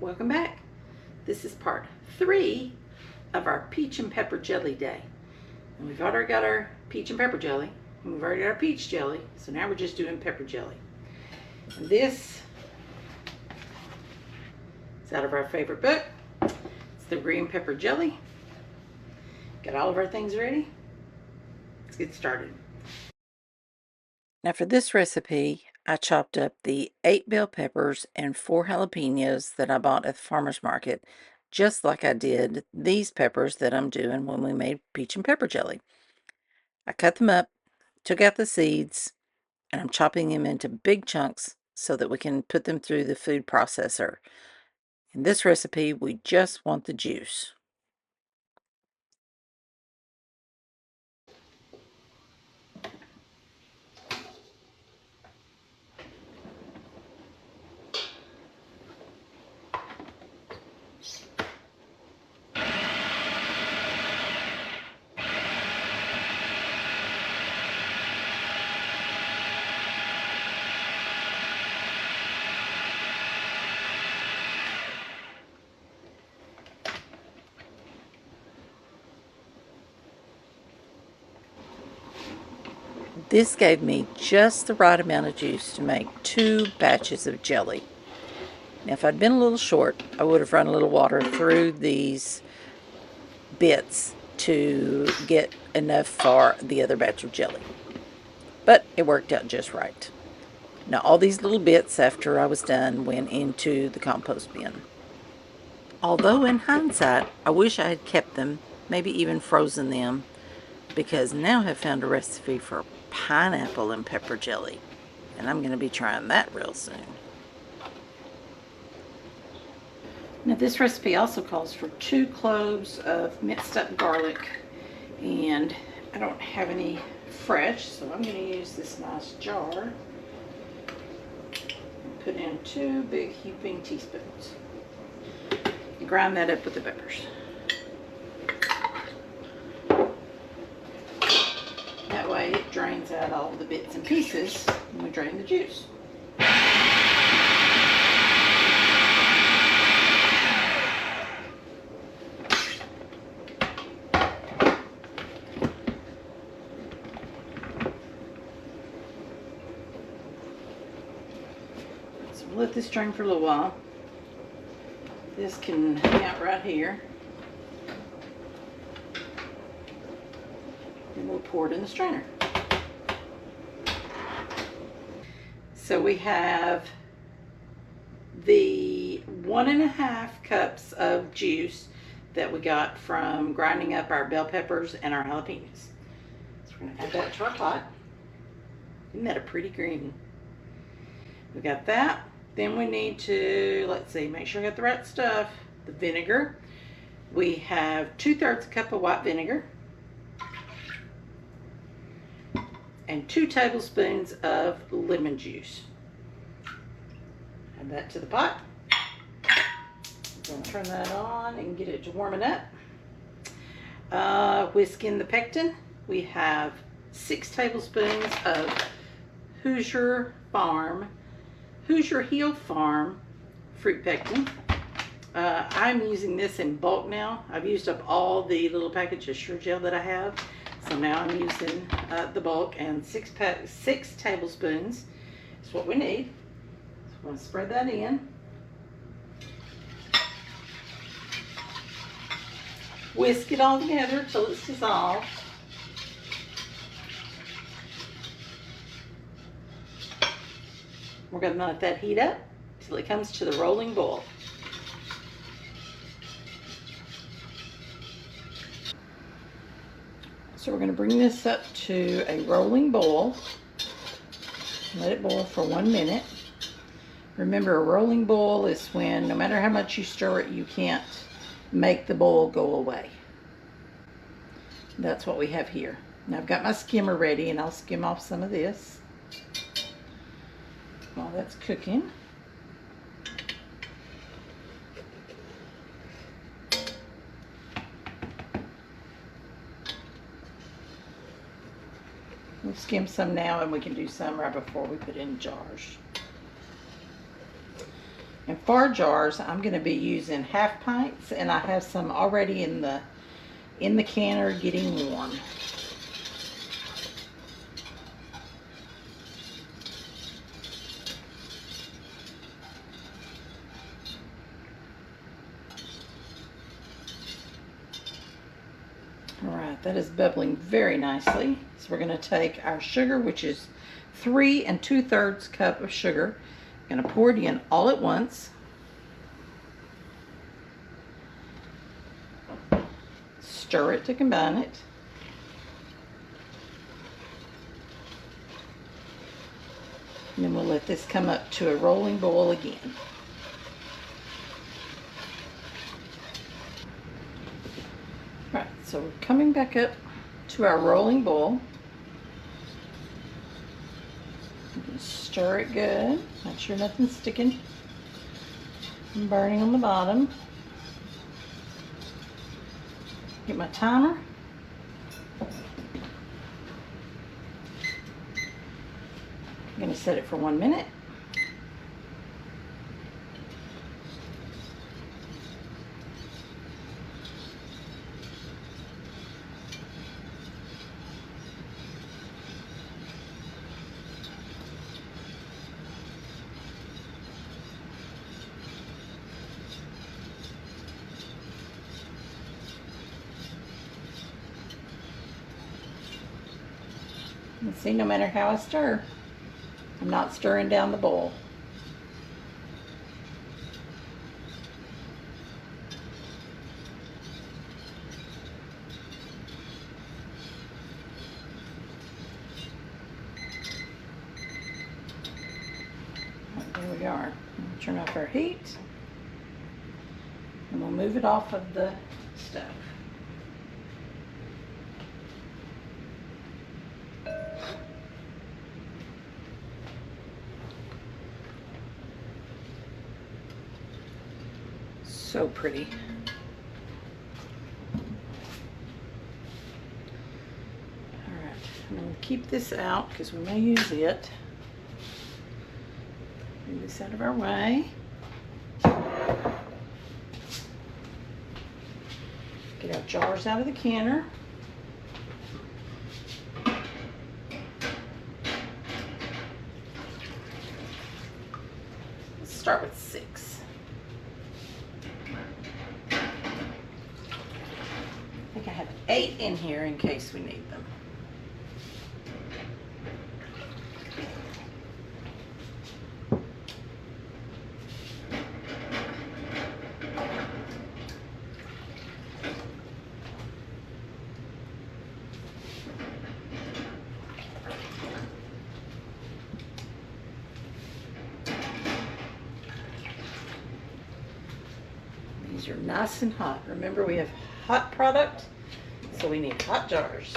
Welcome back. This is part 3 of our peach and pepper jelly day. And we've already got our peach and pepper jelly, and we've already got our peach jelly, so now we're just doing pepper jelly. And this is out of our favorite book. It's the green pepper jelly. Got all of our things ready. Let's get started. Now for this recipe, I chopped up the 8 bell peppers and 4 jalapenos that I bought at the farmer's market, just like I did these peppers that I'm doing when we made peach and pepper jelly. I cut them up, took out the seeds, and I'm chopping them into big chunks so that we can put them through the food processor. In this recipe, we just want the juice. This gave me just the right amount of juice to make 2 batches of jelly. Now, if I'd been a little short, I would have run a little water through these bits to get enough for the other batch of jelly. But it worked out just right. Now, all these little bits, after I was done, went into the compost bin. Although, in hindsight, I wish I had kept them, maybe even frozen them, because now I have found a recipe for pineapple and pepper jelly, and I'm going to be trying that real soon. Now this recipe also calls for 2 cloves of minced up garlic, and I don't have any fresh, so I'm going to use this nice jar and put in 2 big heaping teaspoons and grind that up with the peppers. That way it drains out all the bits and pieces when we drain the juice. So we'll let this drain for a little while. This can hang out right here. And we'll pour it in the strainer. So we have the 1.5 cups of juice that we got from grinding up our bell peppers and our jalapenos. So we're going to add that to our pot. Isn't that a pretty green? We got that. Then we need to, let's see, make sure I got the right stuff. The vinegar. We have 2/3 cup of white vinegar. And 2 tablespoons of lemon juice. Add that to the pot. I'm going to turn that on and get it to warming up. Whisk in the pectin. We have 6 tablespoons of Hoosier Hill Farm fruit pectin. I'm using this in bulk now. I've used up all the little package of Sure Gel that I have. So now I'm using the bulk, and 6 tablespoons is what we need. So I'm going to spread that in. Whisk it all together until it's dissolved. We're going to let that heat up until it comes to the rolling boil. So we're going to bring this up to a rolling boil. Let it boil for 1 minute. Remember, a rolling boil is when no matter how much you stir it, you can't make the boil go away. That's what we have here. Now I've got my skimmer ready, and I'll skim off some of this while that's cooking. We'll skim some now, and we can do some right before we put in jars. And for jars, I'm going to be using half pints, and I have some already in the canner getting warm. Alright, that is bubbling very nicely. So we're going to take our sugar, which is 3 2/3 cup of sugar. I'm going to pour it in all at once. Stir it to combine it. And then we'll let this come up to a rolling boil again. Right, so we're coming back up to our rolling boil. Stir it good. Make sure nothing's sticking and burning on the bottom. Get my timer. I'm going to set it for 1 minute. And see, no matter how I stir, I'm not stirring down the bowl. There we are. We'll turn off our heat, and we'll move it off of the stove. So pretty. Alright, I'm going to keep this out because we may use it. Move this out of our way. Get our jars out of the canner. Let's start with 6. I think I have 8 in here in case we need them. These are nice and hot. Remember, we have hot product, so we need hot jars.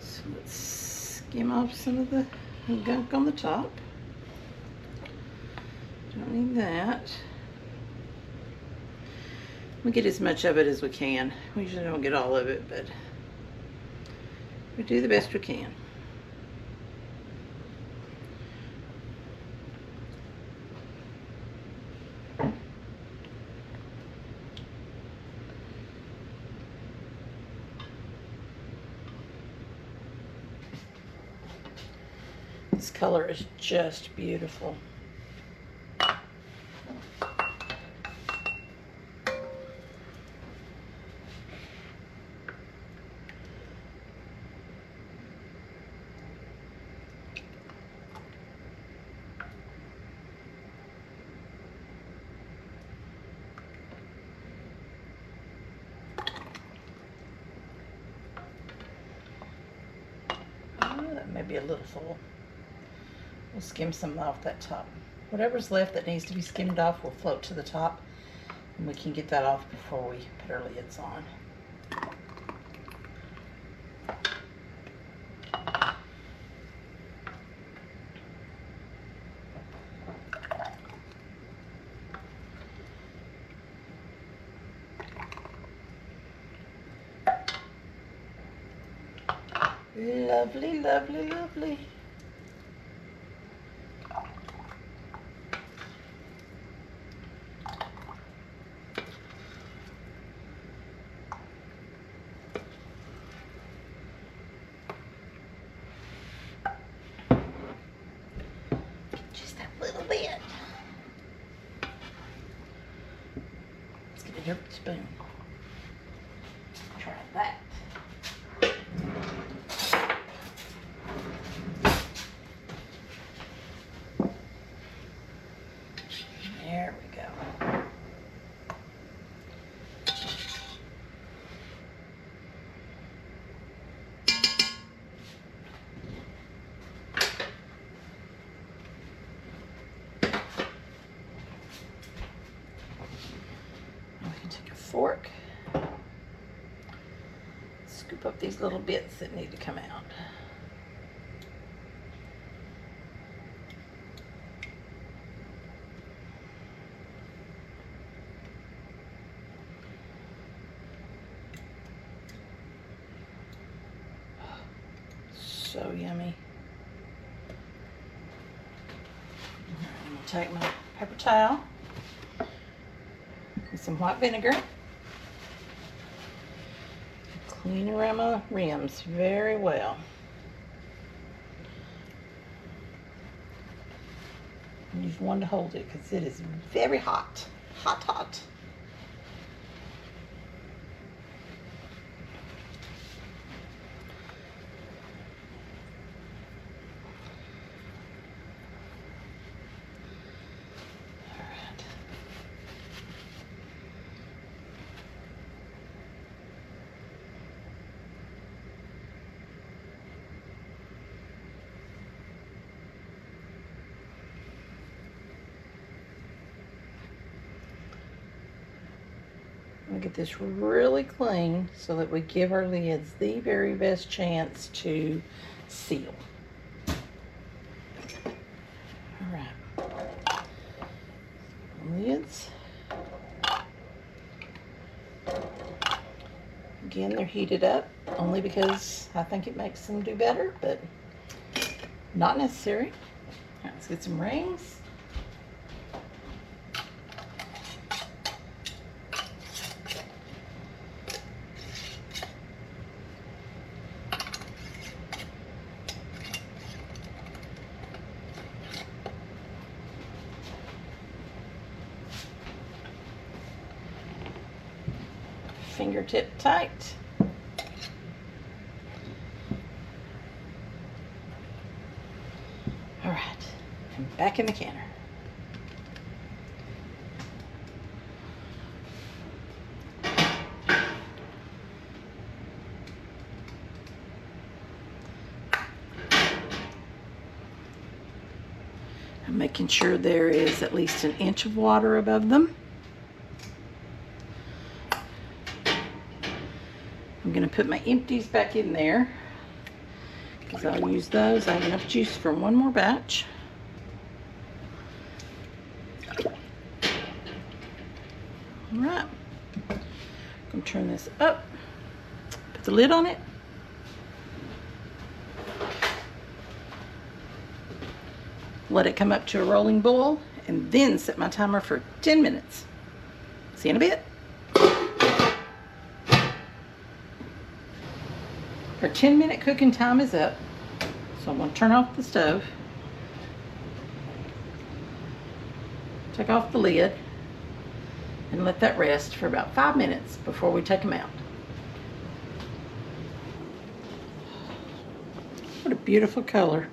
So let's skim off some of the gunk on the top. Don't need that. We get as much of it as we can. We usually don't get all of it, but we do the best we can. This color is just beautiful. That may be a little full. We'll skim some off that top. Whatever's left that needs to be skimmed off will float to the top, and we can get that off before we put our lids on. Lovely, lovely, lovely. Let's get a different spoon. Try that. There we go. We can take a fork, scoop up these little bits that need to come out. So yummy. I'm going to take my paper towel with some white vinegar. Clean around my rims very well. Use one to hold it because it is very hot. Hot, hot. I'm gonna get this really clean so that we give our lids the very best chance to seal. All right, lids. Again, they're heated up only because I think it makes them do better, but not necessary. All right, let's get some rings. Fingertip tight. All right, and back in the canner. I'm making sure there is at least an inch of water above them. I'm going to put my empties back in there because I'll use those. I have enough juice for one more batch. All right, I'm going to turn this up, put the lid on it. Let it come up to a rolling boil and then set my timer for 10 minutes. See you in a bit. Our 10-minute cooking time is up, so I'm going to turn off the stove, take off the lid, and let that rest for about 5 minutes before we take them out. What a beautiful color.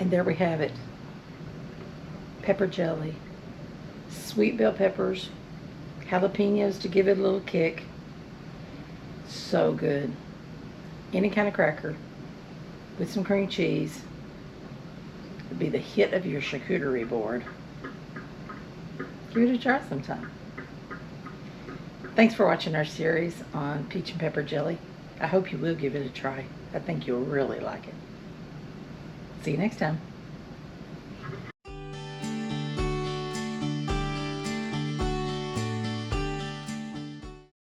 And there we have it. Pepper jelly, sweet bell peppers, jalapenos to give it a little kick. So good. Any kind of cracker with some cream cheese would be the hit of your charcuterie board. Give it a try sometime. Thanks for watching our series on peach and pepper jelly. I hope you will give it a try. I think you'll really like it. See you next time.